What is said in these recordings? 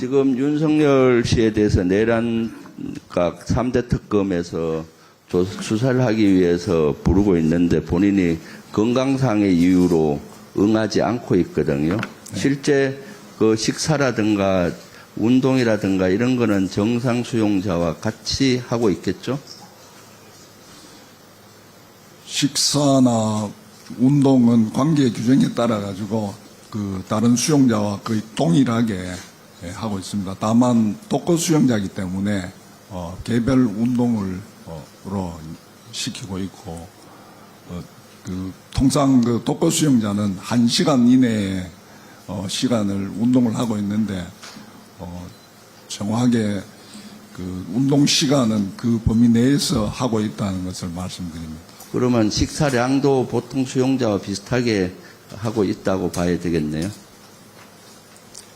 지금 윤석열 씨에 대해서 내란각 3대 특검에서 수사를 하기 위해서 부르고 있는데 본인이 건강상의 이유로 응하지 않고 있거든요. 실제 그 식사라든가 운동이라든가 이런 거는 정상 수용자와 같이 하고 있겠죠? 식사나 운동은 관계 규정에 따라 가지고 그 다른 수용자와 거의 동일하게 하고 있습니다. 다만 독거 수용자이기 때문에 개별 운동을 시키고 있고 통상 그 독거 수용자는 1시간 이내에 시간을 운동을 하고 있는데 정확하게 그 운동 시간은 그 범위 내에서 하고 있다는 것을 말씀드립니다. 그러면 식사량도 보통 수용자와 비슷하게 하고 있다고 봐야 되겠네요.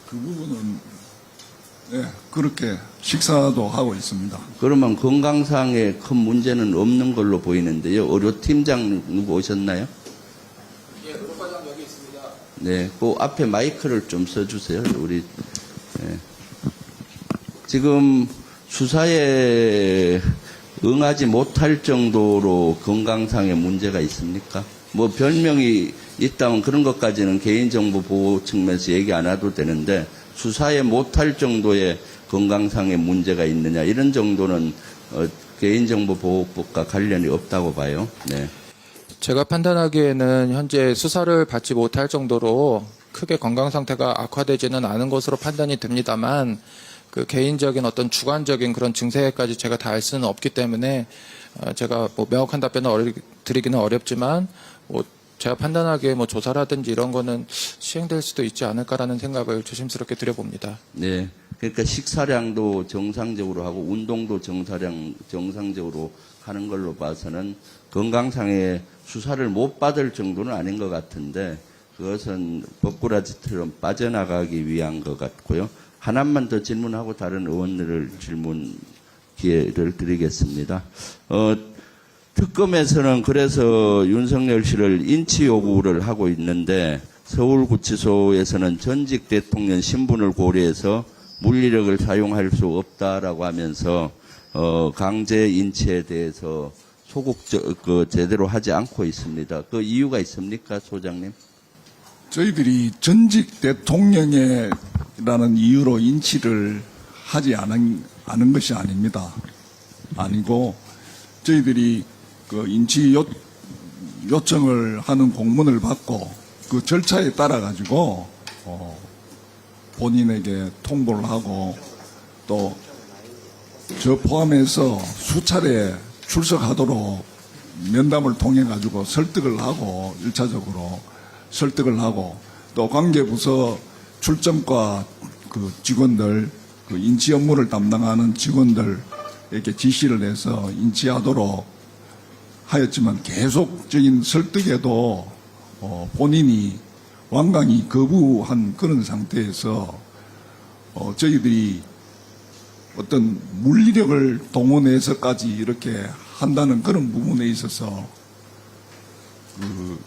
그 부분은 그렇게 식사도 하고 있습니다. 그러면 건강상에 큰 문제는 없는 걸로 보이는데요. 의료팀장 누구 오셨나요? 예, 의료과장 여기 있습니다. 네, 그 앞에 마이크를 좀 써주세요. 우리 지금 수사에 응하지 못할 정도로 건강상의 문제가 있습니까? 뭐 별명이 있다면 그런 것까지는 개인정보 보호 측면에서 얘기 안 해도 되는데 수사에 못할 정도의 건강상의 문제가 있느냐 이런 정도는 개인정보보호법과 관련이 없다고 봐요. 네. 제가 판단하기에는 현재 수사를 받지 못할 정도로 크게 건강 상태가 악화되지는 않은 것으로 판단이 됩니다만 그 개인적인 어떤 주관적인 그런 증세까지 제가 다 알 수는 없기 때문에 제가 뭐 명확한 답변을 드리기는 어렵지만 뭐 제가 판단하기에 뭐 조사라든지 이런 거는 시행될 수도 있지 않을까라는 생각을 조심스럽게 드려봅니다. 네. 그러니까 식사량도 정상적으로 하고 운동도 정상적으로 하는 걸로 봐서는 건강상의 수사를 못 받을 정도는 아닌 것 같은데 그것은 법꾸라지처럼 빠져나가기 위한 것 같고요. 하나만 더 질문하고 다른 의원들을 질문 기회를 드리겠습니다. 특검에서는 그래서 윤석열 씨를 인치 요구를 하고 있는데 서울구치소에서는 전직 대통령 신분을 고려해서 물리력을 사용할 수 없다라고 하면서 강제 인치에 대해서 제대로 하지 않고 있습니다. 그 이유가 있습니까, 소장님? 저희들이 전직 대통령이라는 이유로 인치를 하지 않은 것이 아닙니다. 아니고 저희들이 그 인치 요청을 하는 공문을 받고 그 절차에 따라 가지고 본인에게 통보를 하고 또 저 포함해서 수차례 출석하도록 면담을 통해 가지고 설득을 하고 1차적으로 설득을 하고 또 관계부서 출정과 그 직원들 그 인치 업무를 담당하는 직원들에게 지시를 해서 인치하도록 하였지만 계속적인 설득에도 본인이 완강히 거부한 그런 상태에서 저희들이 어떤 물리력을 동원해서까지 이렇게 한다는 그런 부분에 있어서 그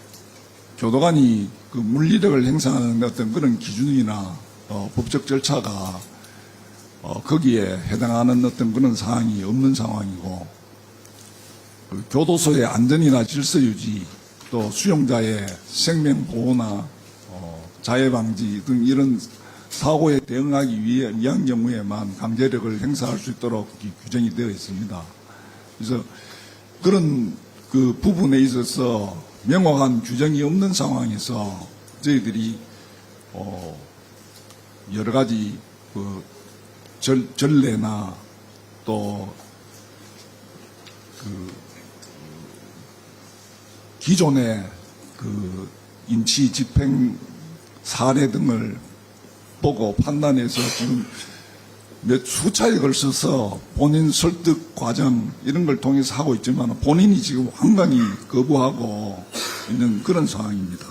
교도관이 그 물리력을 행사하는 어떤 그런 기준이나 법적 절차가 거기에 해당하는 어떤 그런 사항이 없는 상황이고 그 교도소의 안전이나 질서 유지 또 수용자의 생명 보호나 자해 방지 등 이런 사고에 대응하기 위한 경우에만 강제력을 행사할 수 있도록 규정이 되어 있습니다. 그래서 그런 그 부분에 있어서 명확한 규정이 없는 상황에서 저희들이 여러 가지 그 전례나 또 그 기존의 그 인치 집행 사례 등을 보고 판단해서 지금 몇 수차에 걸쳐서 본인 설득 과정 이런 걸 통해서 하고 있지만 본인이 지금 완강히 거부하고 있는 그런 상황입니다.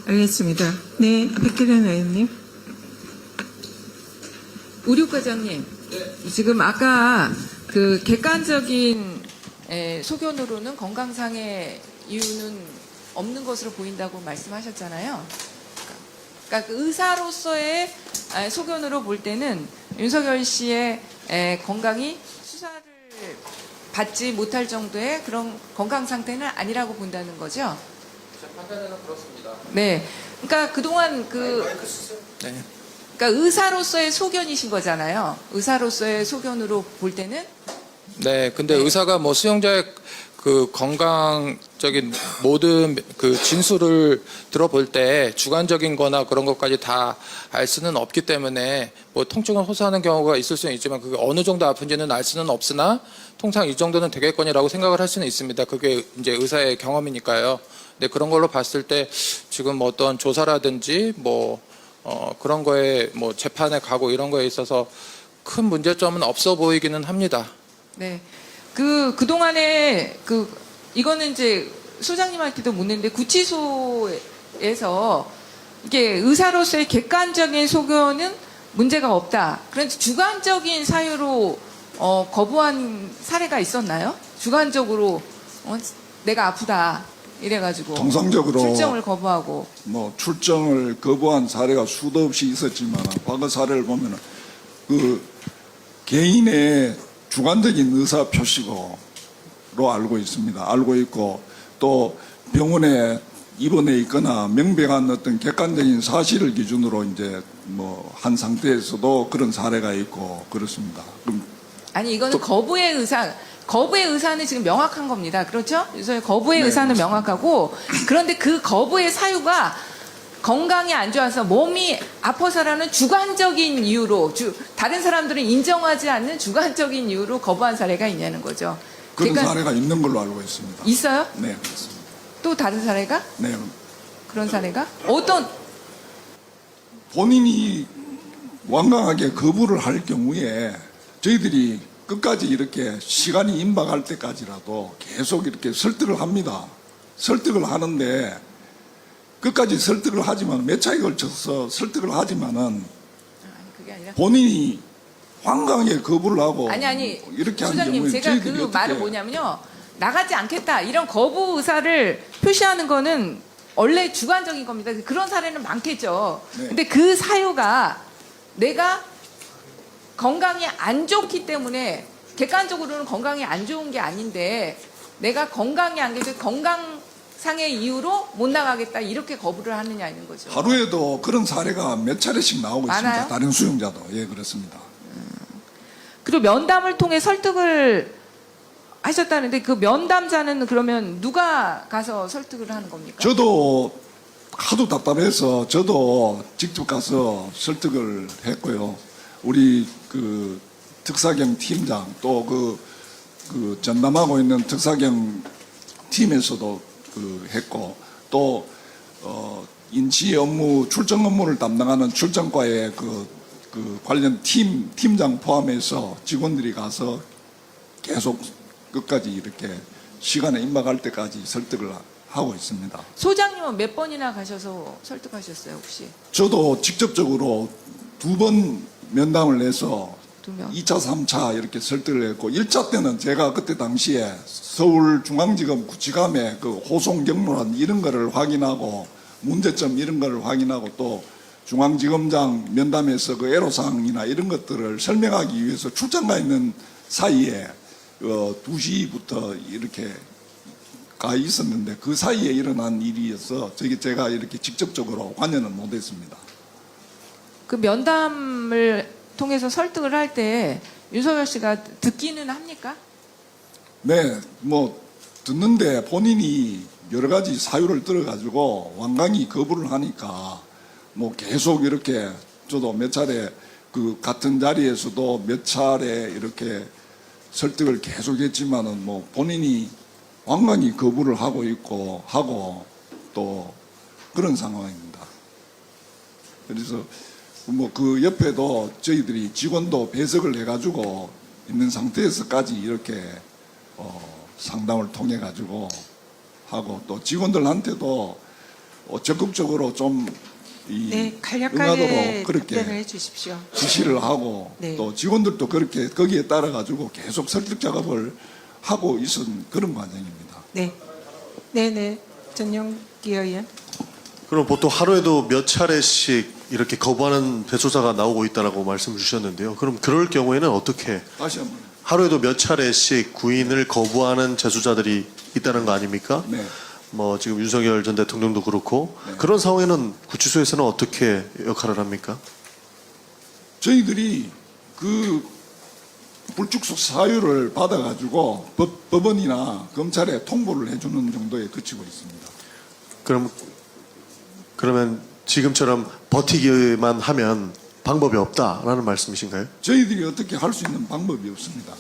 알겠습니다. 네, 백혜련 의원님. 우류과장님, 지금 아까 그 객관적인 소견으로는 건강상의 이유는 없는 것으로 보인다고 말씀하셨잖아요. 그러니까 그 의사로서의 소견으로 볼 때는 윤석열 씨의 건강이 수사를 받지 못할 정도의 그런 건강 상태는 아니라고 본다는 거죠. 제 판단에는 그렇습니다. 네. 그러니까 그동안 네. 그러니까 의사로서의 소견이신 거잖아요. 의사로서의 소견으로 볼 때는 네, 근데 의사가 뭐 수용자의 그 건강적인 모든 그 진술을 들어볼 때 주관적인 거나 그런 것까지 다 알 수는 없기 때문에 뭐 통증을 호소하는 경우가 있을 수는 있지만 그게 어느 정도 아픈지는 알 수는 없으나 통상 이 정도는 되겠거니라고 생각을 할 수는 있습니다. 그게 이제 의사의 경험이니까요. 근데 그런 걸로 봤을 때 지금 뭐 어떤 조사라든지 뭐 그런 거에 뭐 재판에 가고 이런 거에 있어서 큰 문제점은 없어 보이기는 합니다. 네. 그동안에 이거는 이제 소장님한테도 묻는데 구치소에서 이게 의사로서의 객관적인 소견은 문제가 없다. 그런데 주관적인 사유로 거부한 사례가 있었나요? 주관적으로 내가 아프다 이래가지고 통상적으로 출정을 거부하고 뭐 출정을 거부한 사례가 수도 없이 있었지만 과거 사례를 보면은 그 개인의 주관적인 의사 표시로 알고 있습니다. 알고 있고 또 병원에 입원해 있거나 명백한 어떤 객관적인 사실을 기준으로 이제 뭐 한 상태에서도 그런 사례가 있고 그렇습니다. 그럼 아니 이거는 거부의 의사는 지금 명확한 겁니다. 그렇죠? 그래서 거부의 네, 의사는 그렇습니다. 명확하고 그런데 그 거부의 사유가 건강이 안 좋아서 몸이 아파서라는 주관적인 이유로 다른 사람들은 인정하지 않는 주관적인 이유로 거부한 사례가 있냐는 거죠. 그런 그러니까 사례가 있는 걸로 알고 있습니다. 있어요? 네, 그렇습니다. 또 다른 사례가? 네, 그런 사례가? 어떤 본인이 완강하게 거부를 할 경우에 저희들이 끝까지 이렇게 시간이 임박할 때까지라도 계속 이렇게 설득을 합니다. 설득을 하는데 끝까지 설득을 하지만 몇 차에 걸쳐서 설득을 하지만은 그게 아니라 본인이 완강하게 거부를 하고 아니 이렇게 하는 소장님 경우에 제가 저희들이 그 어떻게 말은 뭐냐면요 나가지 않겠다 이런 거부 의사를 표시하는 거는 원래 주관적인 겁니다. 그런 사례는 많겠죠. 네. 근데 그 사유가 내가 건강이 안 좋기 때문에 객관적으로는 건강이 안 좋은 게 아닌데 내가 건강이 안 좋아서 건강상의 이유로 못 나가겠다 이렇게 거부를 하느냐는 거죠. 하루에도 그런 사례가 몇 차례씩 나오고 많아요? 있습니다. 다른 수용자도 예 그렇습니다. 그리고 면담을 통해 설득을 하셨다는데 그 면담자는 그러면 누가 가서 설득을 하는 겁니까? 저도 하도 답답해서 저도 직접 가서 설득을 했고요. 우리 그 특사경 팀장 또 그 전담하고 있는 특사경 팀에서도 했고 또 인치 업무 출정 업무를 담당하는 출정과의 그 관련 팀장 포함해서 직원들이 가서 계속 끝까지 이렇게 시간에 임박할 때까지 설득을 하고 있습니다. 소장님은 몇 번이나 가셔서 설득하셨어요, 혹시? 저도 직접적으로 2번 면담을 내서 2명. 2차, 3차 이렇게 설득을 했고 1차 때는 제가 그때 당시에 서울중앙지검 구치감의 그 호송 경로란 이런 거를 확인하고 문제점 이런 거를 확인하고 또 중앙지검장 면담에서 그 애로사항이나 이런 것들을 설명하기 위해서 출장 가 있는 사이에 2시부터 이렇게 가 있었는데 그 사이에 일어난 일이어서 제가 이렇게 직접적으로 관여는 못했습니다. 그 면담을 통해서 설득을 할 때 윤석열 씨가 듣기는 합니까? 네, 뭐 듣는데 본인이 여러 가지 사유를 들어가지고 완강히 거부를 하니까 뭐 계속 이렇게 저도 몇 차례 그 같은 자리에서도 몇 차례 이렇게 설득을 계속했지만은 뭐 본인이 완강히 거부를 하고 있고 하고 또 그런 상황입니다. 그래서 뭐 그 옆에도 저희들이 직원도 배석을 해가지고 있는 상태에서까지 이렇게 상담을 통해 가지고 하고 또 직원들한테도 적극적으로 좀 네, 간략하게 응하도록 그렇게 답변을 해주십시오. 지시를 하고 네. 또 직원들도 그렇게 거기에 따라 가지고 계속 설득 작업을 하고 있은 그런 과정입니다. 네, 네, 네, 전용기 의원. 그럼 보통 하루에도 몇 차례씩 이렇게 거부하는 배소자가 나오고 있다라고 말씀을 주셨는데요. 그럼 그럴 경우에는 어떻게 다시 한번. 하루에도 몇 차례씩 구인을 거부하는 재수자들이 있다는 거 아닙니까? 네. 뭐 지금 윤석열 전 대통령도 그렇고 네. 그런 상황에는 구치소에서는 어떻게 역할을 합니까? 저희들이 그 불축소 사유를 받아가지고 법원이나 검찰에 통보를 해주는 정도에 그치고 있습니다. 그러면 지금처럼 버티기만 하면 방법이 없다라는 말씀이신가요? 저희들이 어떻게 할 수 있는 방법이 없습니다.